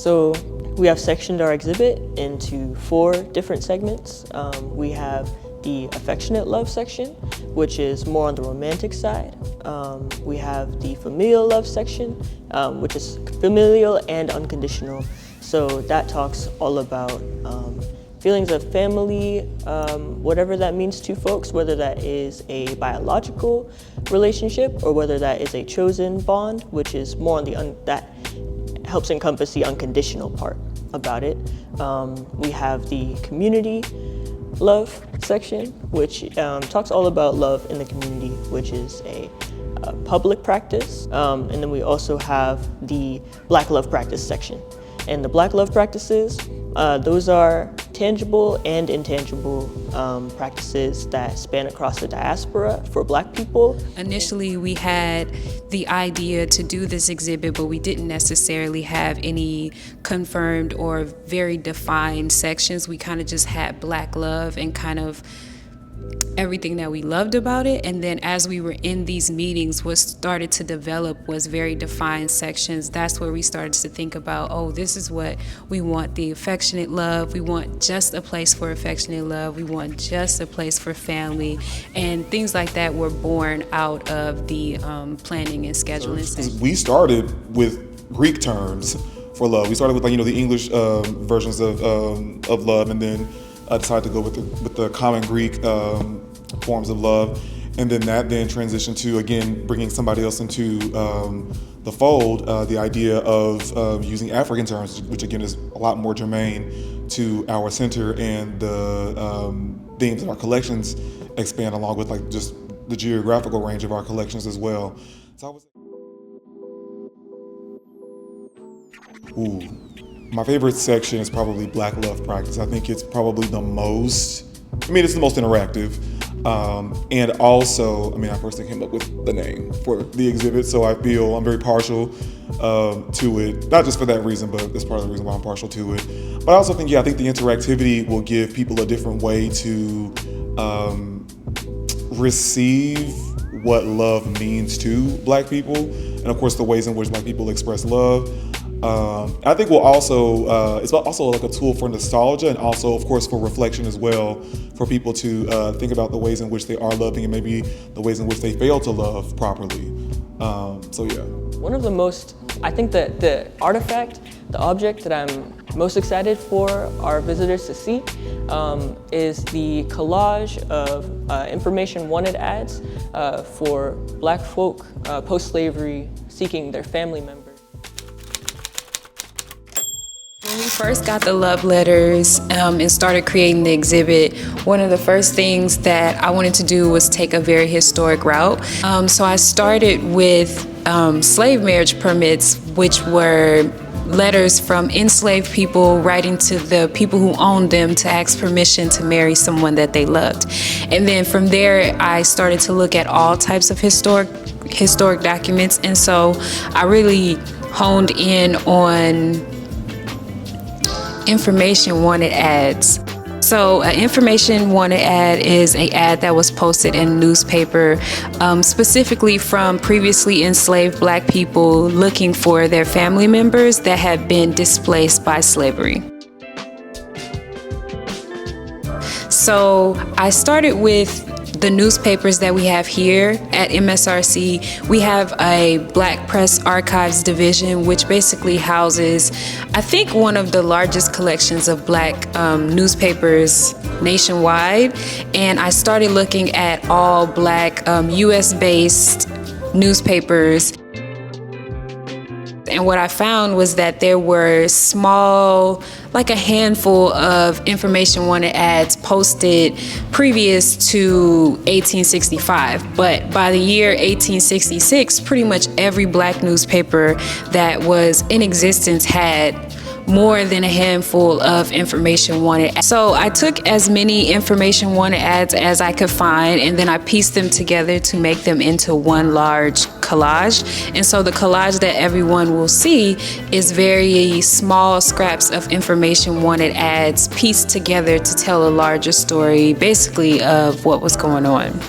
So we have sectioned our exhibit into 4 different segments. We have the Affectionate Love section, which is more on the romantic side. We have the Familial Love section, which is familial and unconditional. So that talks all about feelings of family, whatever that means to folks, whether that is a biological relationship or whether that is a chosen bond, which is more on that helps encompass the unconditional part about it. We have the community love section, which talks all about love in the community, which is a public practice. And then we also have the Black love practice section. And the Black love practices, those are tangible and intangible practices that span across the diaspora for Black people. Initially, we had the idea to do this exhibit, but we didn't necessarily have any confirmed or very defined sections. We kind of just had Black love and kind of everything that we loved about it. And then as we were in these meetings, what started to develop was very defined sections. That's where we started to think about, oh, this is what we want, the affectionate love. We want just a place for affectionate love. We want just a place for family. And things like that were born out of the planning and scheduling sessions. We started with Greek terms for love. We started with the English versions of love, and then decided to go with the common Greek forms of love, and then that transitioned to, again, bringing somebody else into the fold, the idea of using African terms, which again is a lot more germane to our center, and the themes of our collections expand along with just the geographical range of our collections as well. So my favorite section is probably Black love practice. I think it's probably the most, it's the most interactive. And also, I personally came up with the name for the exhibit, so I feel I'm very partial to it. Not just for that reason, but that's part of the reason why I'm partial to it. But I also think, I think the interactivity will give people a different way to receive what love means to Black people, and of course the ways in which Black people express love. I think we'll also, it's also like a tool for nostalgia, and also, of course, for reflection as well, for people to think about the ways in which they are loving and maybe the ways in which they fail to love properly. So yeah. One of the most, I think that the artifact, the object that I'm most excited for our visitors to see is the collage of information wanted ads for Black folk post-slavery seeking their family members. When we first got the love letters and started creating the exhibit, one of the first things that I wanted to do was take a very historic route. So I started with slave marriage permits, which were letters from enslaved people writing to the people who owned them to ask permission to marry someone that they loved. And then from there, I started to look at all types of historic documents. And so I really honed in on information wanted ads. So an information wanted ad is an ad that was posted in a newspaper specifically from previously enslaved Black people looking for their family members that had been displaced by slavery. So I started with the newspapers that we have here at MSRC. We have a Black Press Archives division, which basically houses, I think, one of the largest collections of Black newspapers nationwide. And I started looking at all Black US-based newspapers. And what I found was that there were small, like a handful of information wanted ads posted previous to 1865. But by the year 1866, pretty much every Black newspaper that was in existence had more than a handful of information wanted. So I took as many information wanted ads as I could find, and then I pieced them together to make them into one large collage. And so the collage that everyone will see is very small scraps of information wanted ads pieced together to tell a larger story, basically, of what was going on.